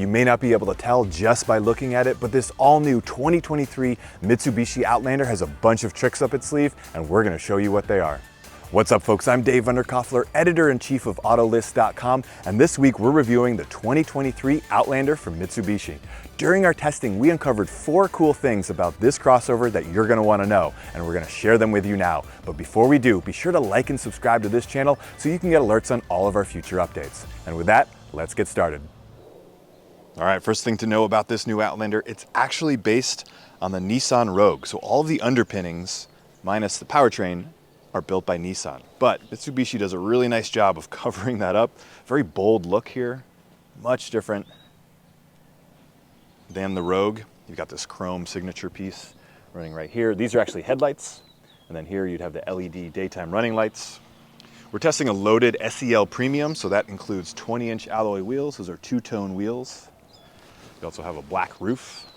You may not be able to tell just by looking at it, but this all-new 2023 Mitsubishi Outlander has a bunch of tricks up its sleeve, and we're gonna show you what they are. What's up, folks? I'm Dave Underkoffler, editor-in-chief of Autolist.com, and this week we're reviewing the 2023 Outlander from Mitsubishi. During our testing, we uncovered 4 cool things about this crossover that you're gonna wanna know, and we're gonna share them with you now. But before we do, be sure to like and subscribe to this channel so you can get alerts on all of our future updates. And with that, let's get started. All right, first thing to know about this new Outlander, it's actually based on the Nissan Rogue. So all of the underpinnings, minus the powertrain, are built by Nissan. But Mitsubishi does a really nice job of covering that up. Very bold look here, much different than the Rogue. You've got this chrome signature piece running right here. These are actually headlights. And then here you'd have the LED daytime running lights. We're testing a loaded SEL Premium, so that includes 20-inch alloy wheels. Those are two-tone wheels. We also have a black roof.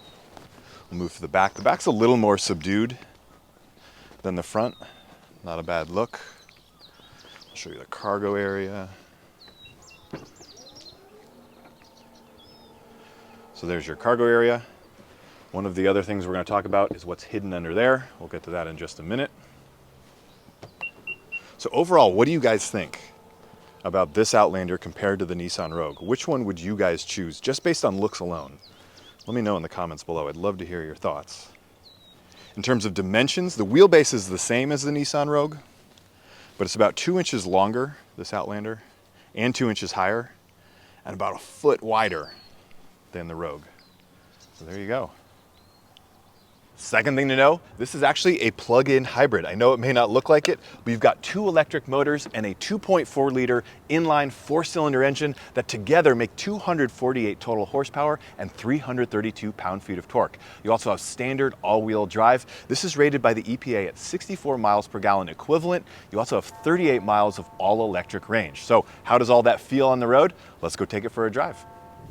We'll move to the back. The back's a little more subdued than the front. Not a bad look. I'll show you the cargo area. So there's your cargo area. One of the other things we're going to talk about is what's hidden under there. We'll get to that in just a minute. So overall, what do you guys think about this Outlander compared to the Nissan Rogue? Which one would you guys choose just based on looks alone? Let me know in the comments below. I'd love to hear your thoughts. In terms of dimensions, the wheelbase is the same as the Nissan Rogue, but it's about 2 inches longer, this Outlander, and 2 inches higher, and about a foot wider than the Rogue. So there you go. Second thing to know, this is actually a plug-in hybrid. I know it may not look like it, but you've got 2 electric motors and a 2.4 liter inline 4-cylinder engine that together make 248 total horsepower and 332 pound-feet of torque. You also have standard all-wheel drive. This is rated by the EPA at 64 miles per gallon equivalent. You also have 38 miles of all-electric range. So how does all that feel on the road? Let's go take it for a drive.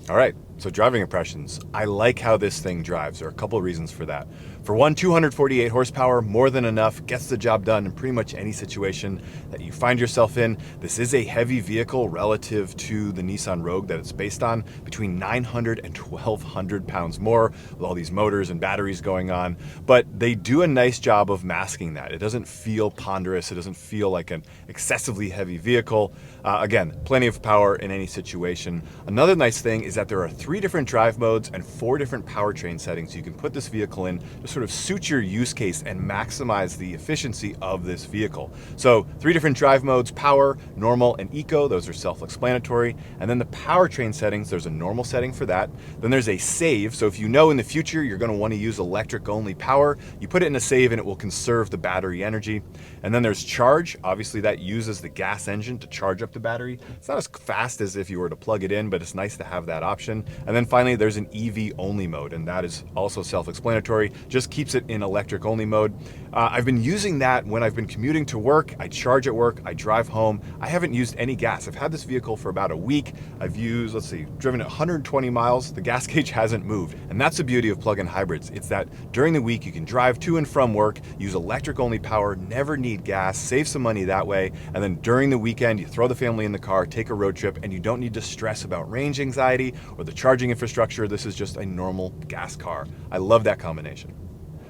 All right, so driving impressions. I like how this thing drives. There are a couple of reasons for that. For one, 248 horsepower, more than enough, gets the job done in pretty much any situation that you find yourself in. This is a heavy vehicle relative to the Nissan Rogue that it's based on, between 900 and 1,200 pounds more with all these motors and batteries going on. But they do a nice job of masking that. It doesn't feel ponderous. It doesn't feel like an excessively heavy vehicle. Again, plenty of power in any situation. Another nice thing is that there are 3 different drive modes and 4 different powertrain settings you can put this vehicle in to sort of suit your use case and maximize the efficiency of this vehicle. So 3 different drive modes: power, normal, and eco. Those are self-explanatory. And then the powertrain settings, there's a normal setting for that. Then there's a save. So if you know in the future you're going to want to use electric only power, you put it in a save and it will conserve the battery energy. And then there's charge. Obviously that uses the gas engine to charge up the battery. It's not as fast as if you were to plug it in, but it's nice to have that option. And then finally there's an EV only mode, and that is also self-explanatory. Just keeps it in electric only mode. I've been using that when I've been commuting to work. I charge at work, I drive home. I haven't used any gas. I've had this vehicle for about a week. I've used, driven at 120 miles. The gas gauge hasn't moved. And that's the beauty of plug-in hybrids. It's that during the week you can drive to and from work, use electric only power, never need gas, save some money that way. And then during the weekend, you throw the family in the car, take a road trip, and you don't need to stress about range anxiety or the charging infrastructure. This is just a normal gas car. I love that combination.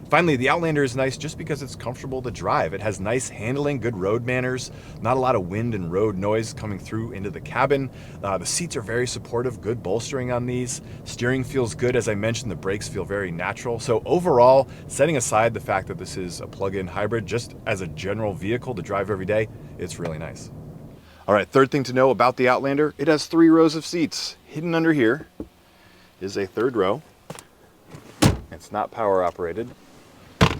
Finally, the Outlander is nice just because it's comfortable to drive. It has nice handling, good road manners, not a lot of wind and road noise coming through into the cabin. The seats are very supportive, good bolstering on these. Steering feels good. As I mentioned, the brakes feel very natural. So overall, setting aside the fact that this is a plug-in hybrid, just as a general vehicle to drive every day, it's really nice. All right, third thing to know about the Outlander, it has 3 rows of seats. Hidden under here is a 3rd row. It's not power operated.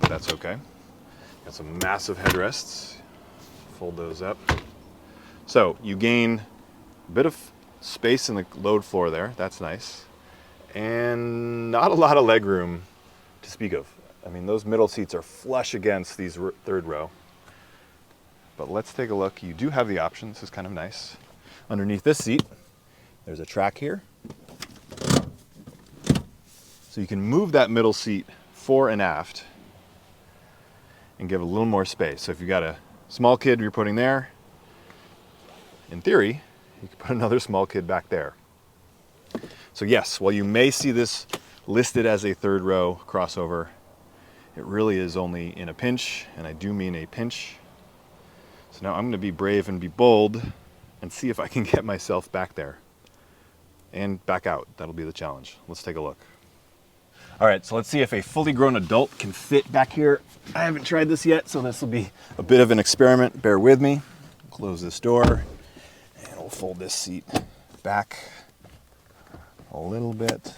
That's okay. Got some massive headrests. Fold those up. So you gain a bit of space in the load floor there. That's nice. And not a lot of leg room to speak of. I mean, those middle seats are flush against these 3rd row. But let's take a look. You do have the option. This is kind of nice. Underneath this seat, there's a track here. So you can move that middle seat fore and aft and give a little more space. So if you've got a small kid you're putting there, in theory, you could put another small kid back there. So yes, while you may see this listed as a third row crossover, it really is only in a pinch, and I do mean a pinch. So now I'm going to be brave and be bold and see if I can get myself back there and back out. That'll be the challenge. Let's take a look. All right, so let's see if a fully grown adult can fit back here. I haven't tried this yet, so this will be a bit of an experiment. Bear with me. Close this door, and we'll fold this seat back a little bit.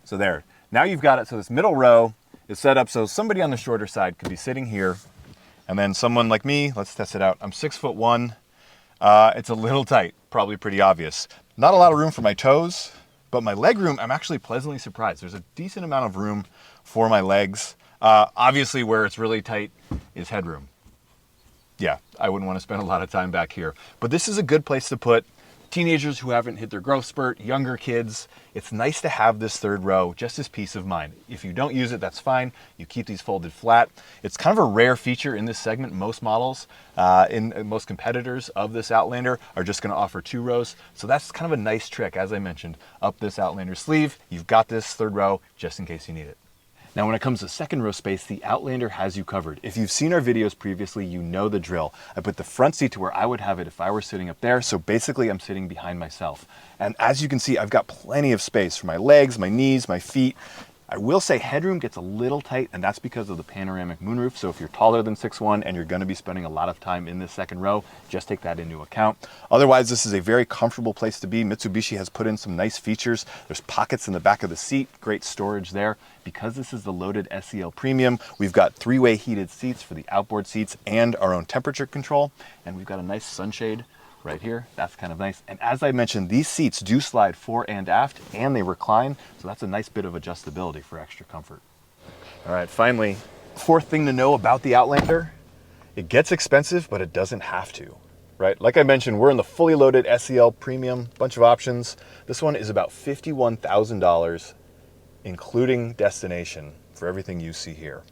So there. Now you've got it. So this middle row is set up so somebody on the shorter side could be sitting here, and then someone like me, let's test it out. I'm 6'1". It's a little tight, probably pretty obvious. Not a lot of room for my toes, but my leg room, I'm actually pleasantly surprised. There's a decent amount of room for my legs. Obviously where it's really tight is headroom. Yeah, I wouldn't want to spend a lot of time back here. But this is a good place to put teenagers who haven't hit their growth spurt, younger kids. It's nice to have this third row just as peace of mind. If you don't use it, that's fine. You keep these folded flat. It's kind of a rare feature in this segment. Most models, most competitors of this Outlander are just going to offer 2 rows. So that's kind of a nice trick. As I mentioned, up this Outlander sleeve, you've got this third row just in case you need it. Now, when it comes to second row space, the Outlander has you covered. If you've seen our videos previously, you know the drill. I put the front seat to where I would have it if I were sitting up there. So basically I'm sitting behind myself. And as you can see, I've got plenty of space for my legs, my knees, my feet. I will say headroom gets a little tight, and that's because of the panoramic moonroof. So if you're taller than 6'1" and you're going to be spending a lot of time in this second row, just take that into account. Otherwise, this is a very comfortable place to be. Mitsubishi has put in some nice features. There's pockets in the back of the seat, great storage there. Because this is the loaded SEL Premium, we've got 3-way heated seats for the outboard seats and our own temperature control. And we've got a nice sunshade right here. That's kind of nice. And as I mentioned, these seats do slide fore and aft, and they recline. So that's a nice bit of adjustability for extra comfort. All right, finally, fourth thing to know about the Outlander, it gets expensive, but it doesn't have to, right? Like I mentioned, we're in the fully loaded SEL Premium, bunch of options. This one is about $51,000, including destination for everything you see here.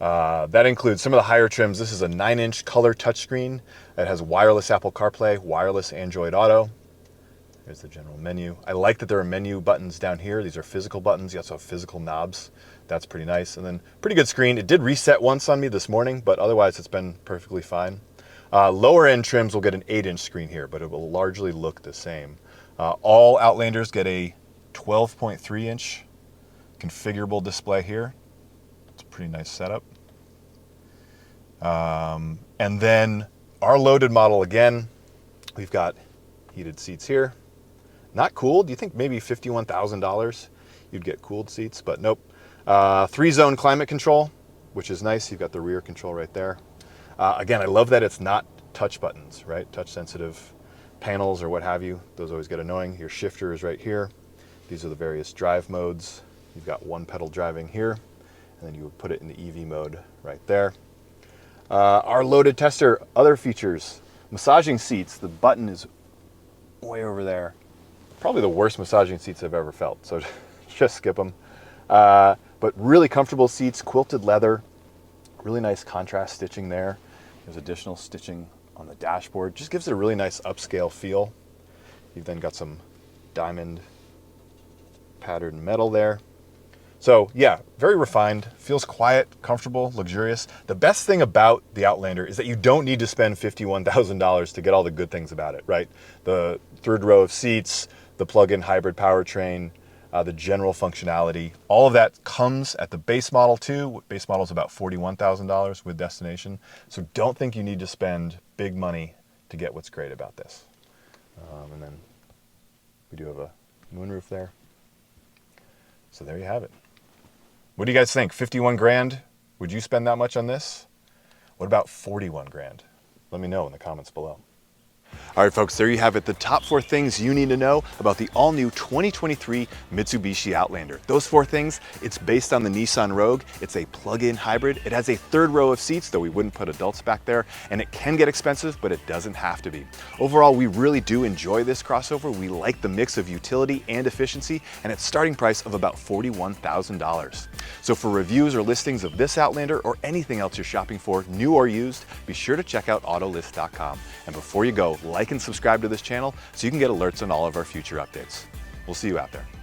That includes some of the higher trims. This is a 9-inch color touchscreen that has wireless Apple CarPlay, wireless Android Auto. There's the general menu. I like that there are menu buttons down here. These are physical buttons. You also have physical knobs. That's pretty nice. And then pretty good screen. It did reset once on me this morning, but otherwise it's been perfectly fine. Lower end trims will get an 8-inch screen here, but it will largely look the same. All Outlanders get a 12.3-inch configurable display here. It's a pretty nice setup. And then our loaded model, again, we've got heated seats here. Not cooled. You think maybe $51,000 you'd get cooled seats, but nope. 3-zone climate control, which is nice. You've got the rear control right there. Again, I love that it's not touch buttons, right? Touch sensitive panels or what have you. Those always get annoying. Your shifter is right here. These are the various drive modes. You've got one pedal driving here, and then you would put it in the EV mode right there. Our loaded tester, other features, massaging seats. The button is way over there. Probably the worst massaging seats I've ever felt, so just skip them. But really comfortable seats, quilted leather, really nice contrast stitching there. There's additional stitching on the dashboard. Just gives it a really nice upscale feel. You've then got some diamond patterned metal there. So yeah, very refined, feels quiet, comfortable, luxurious. The best thing about the Outlander is that you don't need to spend $51,000 to get all the good things about it, right? The third row of seats, the plug-in hybrid powertrain, the general functionality, all of that comes at the base model too. Base model is about $41,000 with destination. So don't think you need to spend big money to get what's great about this. And then we do have a moonroof there. So there you have it. What do you guys think? 51 grand? Would you spend that much on this? What about 41 grand? Let me know in the comments below. All right, folks, there you have it. The top 4 things you need to know about the all-new 2023 Mitsubishi Outlander. Those 4 things, it's based on the Nissan Rogue. It's a plug-in hybrid. It has a third row of seats, though we wouldn't put adults back there, and it can get expensive, but it doesn't have to be. Overall, we really do enjoy this crossover. We like the mix of utility and efficiency, and its starting price of about $41,000. So for reviews or listings of this Outlander or anything else you're shopping for, new or used, be sure to check out Autolist.com. And before you go, like like and subscribe to this channel so you can get alerts on all of our future updates. We'll see you out there.